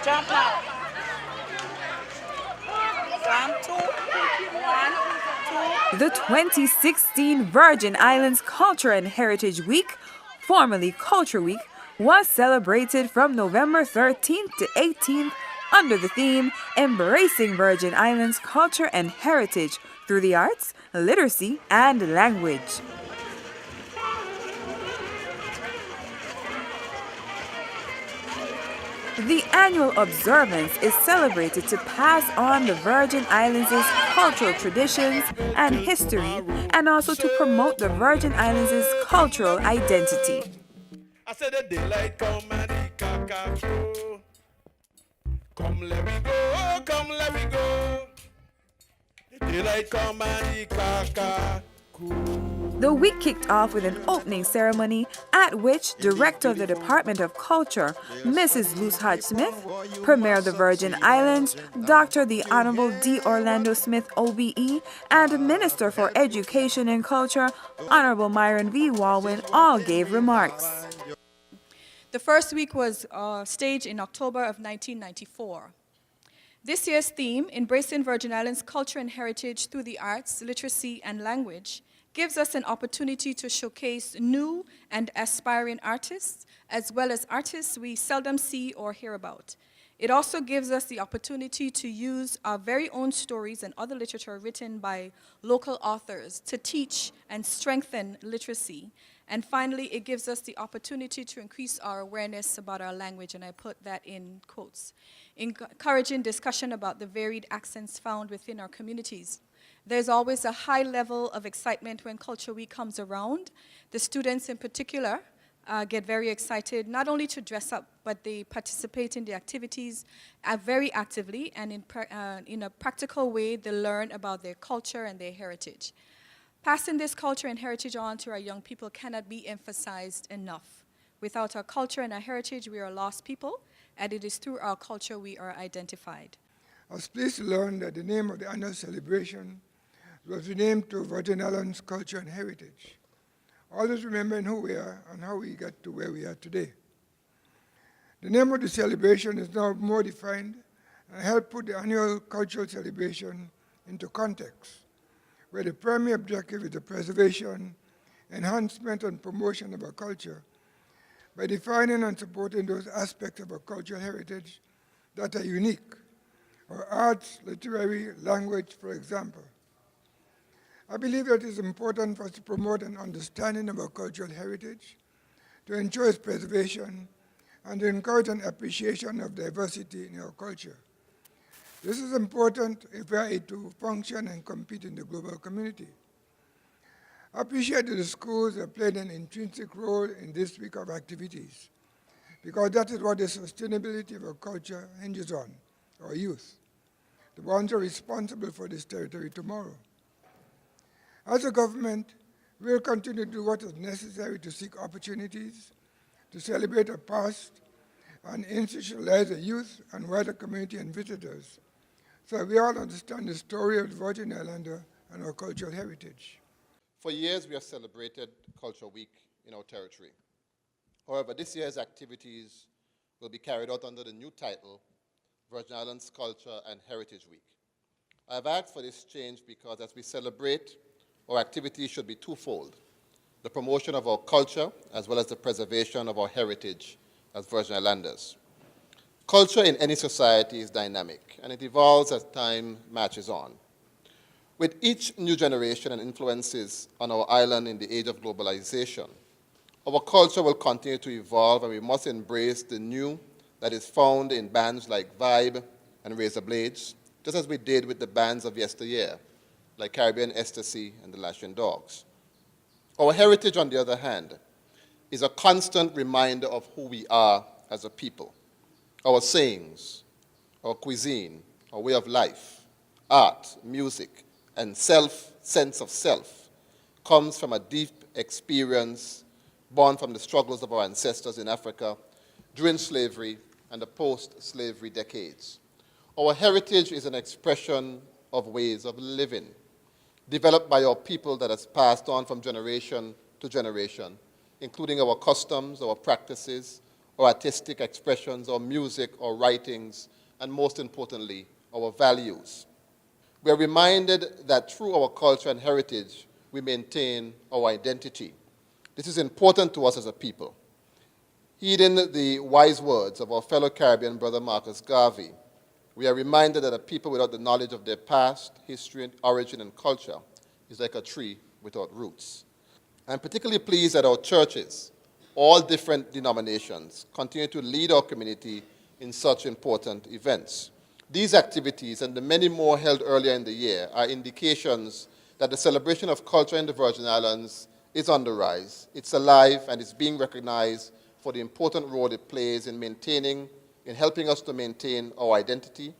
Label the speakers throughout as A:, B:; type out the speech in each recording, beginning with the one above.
A: Jump now. 1, 2, 1, 2.
B: The 2016 Virgin Islands Culture and Heritage Week, formerly Culture Week, was celebrated from November 13th to 18th under the theme Embracing Virgin Islands Culture and Heritage through the arts, literacy, and language. The annual observance is celebrated to pass on the Virgin Islands' cultural traditions and history, and also to promote the Virgin Islands' cultural identity.
C: I said the daylight come and the caca crow. Come let me go, come let me go. The daylight come and the caca crow.
B: The week kicked off with an opening ceremony at which Director of the Department of Culture, Mrs. Luce Hodge-Smith, Premier of the Virgin Islands, Dr. the Honorable D. Orlando Smith, OBE, and Minister for Education and Culture, Honorable Myron V. Walwyn, all gave remarks.
D: The first week was staged in October of 1994. This year's theme, Embracing Virgin Islands Culture and Heritage through the Arts, Literacy, and Language, gives us an opportunity to showcase new and aspiring artists, as well as artists we seldom see or hear about. It also gives us the opportunity to use our very own stories and other literature written by local authors to teach and strengthen literacy. And finally, it gives us the opportunity to increase our awareness about our language, and I put that in quotes, encouraging discussion about the varied accents found within our communities. There's always a high level of excitement when Culture Week comes around. The students in particular get very excited, not only to dress up, but they participate in the activities very actively, and in a practical way, they learn about their culture and their heritage. Passing this culture and heritage on to our young people cannot be emphasized enough. Without our culture and our heritage, we are lost people, and it is through our culture we are identified.
E: I was pleased to learn that the name of the annual celebration was renamed to Virgin Islands Culture and Heritage, always remembering who we are and how we got to where we are today. The name of the celebration is now more defined and helped put the annual cultural celebration into context, where the primary objective is the preservation, enhancement, and promotion of our culture by defining and supporting those aspects of our cultural heritage that are unique, our arts, literary, language, for example. I believe that it is important for us to promote an understanding of our cultural heritage, to ensure its preservation, and to encourage an appreciation of diversity in our culture. This is important if we are to function and compete in the global community. I appreciate that the schools have played an intrinsic role in this week of activities, because that is what the sustainability of our culture hinges on, our youth, the ones who are responsible for this territory tomorrow. As a government, we will continue to do what is necessary to seek opportunities, to celebrate our past, and institutionalize the youth and wider community and visitors, so we all understand the story of the Virgin Islander and our cultural heritage.
F: For years, we have celebrated Culture Week in our territory. However, this year's activities will be carried out under the new title, Virgin Islands Culture and Heritage Week. I have asked for this change because as we celebrate, our activities should be twofold: the promotion of our culture as well as the preservation of our heritage as Virgin Islanders. Culture in any society is dynamic, and it evolves as time marches on. With each new generation and influences on our island in the age of globalization, our culture will continue to evolve, and we must embrace the new that is found in bands like Vibe and Razor Blades, just as we did with the bands of yesteryear, like Caribbean Ecstasy and the Lashing Dogs. Our heritage, on the other hand, is a constant reminder of who we are as a people. Our sayings, our cuisine, our way of life, art, music, and sense of self comes from a deep experience born from the struggles of our ancestors in Africa during slavery and the post-slavery decades. Our heritage is an expression of ways of living, developed by our people that has passed on from generation to generation, including our customs, our practices, our artistic expressions, our music, our writings, and most importantly, our values. We are reminded that through our culture and heritage, we maintain our identity. This is important to us as a people. Heeding the wise words of our fellow Caribbean brother Marcus Garvey, we are reminded that a people without the knowledge of their past, history, origin, and culture is like a tree without roots. I'm particularly pleased that our churches, all different denominations, continue to lead our community in such important events. These activities and the many more held earlier in the year are indications that the celebration of culture in the Virgin Islands is on the rise. It's alive and it's being recognized for the important role it plays in helping us to maintain our identity,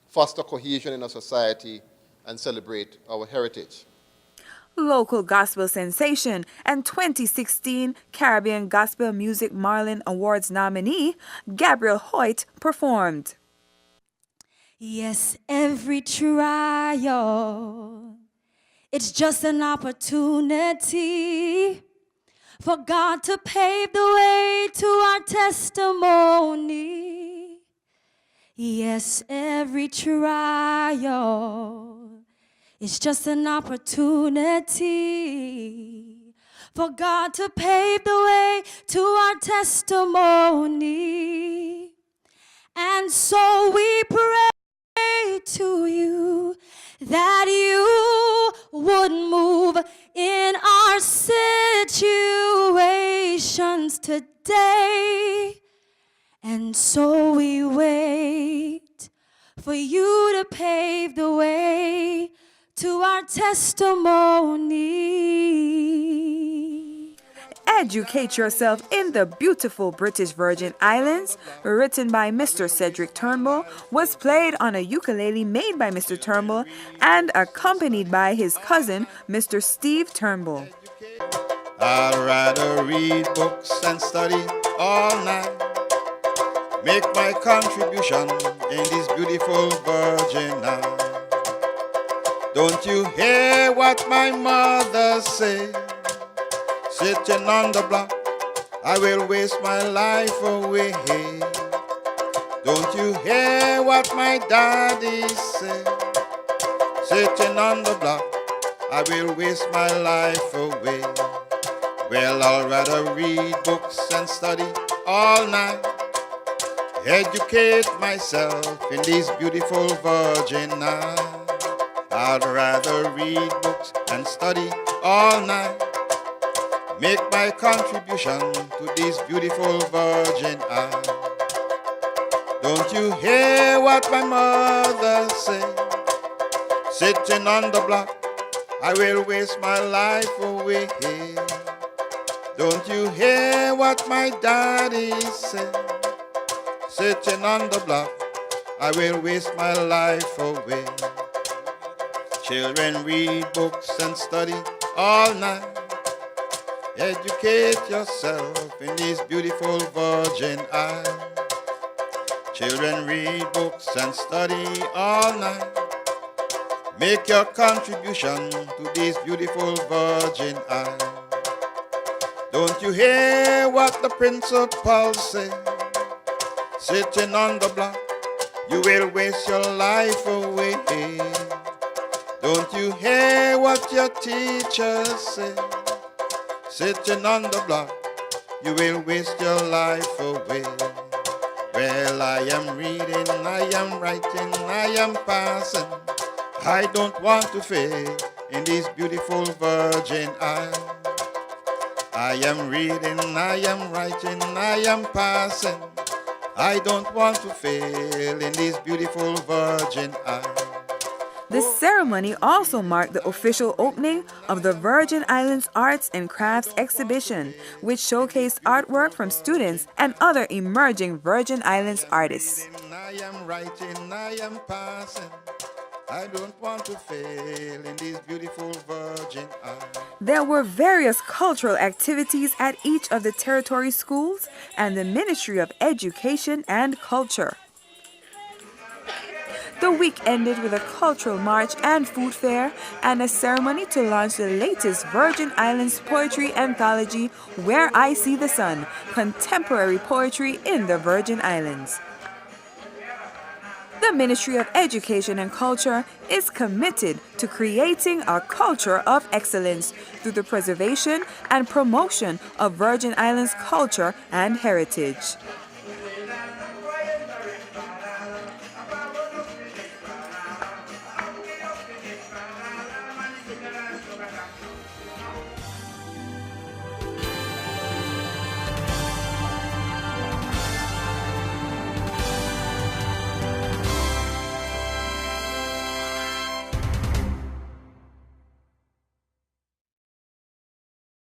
F: foster cohesion in our society, and celebrate our heritage.
B: Local gospel sensation and 2016 Caribbean Gospel Music Marlin Awards nominee Gabrielle Hoyt performed.
G: Yes, every trial, it's just an opportunity for God to pave the way to our testimony. Yes, every trial, it's just an opportunity for God to pave the way to our testimony. And so we pray to you that you would move in our situations today. And so we wait for you to pave the way to our testimony.
B: Educate Yourself in the Beautiful British Virgin Islands, written by Mr. Cedric Turnbull, was played on a ukulele made by Mr. Turnbull and accompanied by his cousin, Mr. Steve Turnbull.
C: I'd rather read books and study all night, make my contribution in this beautiful Virgin Islands. Don't you hear what my mother said? Sitting on the block, I will waste my life away. Don't you hear what my daddy said? Sitting on the block, I will waste my life away. Well, I'd rather read books and study all night, educate myself in this beautiful Virgin Islands. I'd rather read books and study all night, make my contribution to this beautiful Virgin Islands. Don't you hear what my mother said? Sitting on the block, I will waste my life away. Don't you hear what my daddy said? Sitting on the block, I will waste my life away. Children, read books and study all night, educate yourself in this beautiful Virgin Islands. Children, read books and study all night, make your contribution to this beautiful Virgin Islands. Don't you hear what the principal said? Sitting on the block, you will waste your life away. Don't you hear what your teacher said? Sitting on the block, you will waste your life away. Well, I am reading, I am writing, I am passing. I don't want to fail in this beautiful Virgin Islands. I am reading, I am writing, I am passing. I don't want to fail in this beautiful Virgin Islands.
B: The ceremony also marked the official opening of the Virgin Islands Arts and Crafts Exhibition, which showcased artwork from students and other emerging Virgin Islands artists.
C: I am writing, I am passing. I don't want to fail in this beautiful Virgin Islands.
B: There were various cultural activities at each of the territory schools and the Ministry of Education and Culture. The week ended with a cultural march and food fair and a ceremony to launch the latest Virgin Islands poetry anthology, Where I See the Sun, Contemporary Poetry in the Virgin Islands. The Ministry of Education and Culture is committed to creating a culture of excellence through the preservation and promotion of Virgin Islands culture and heritage.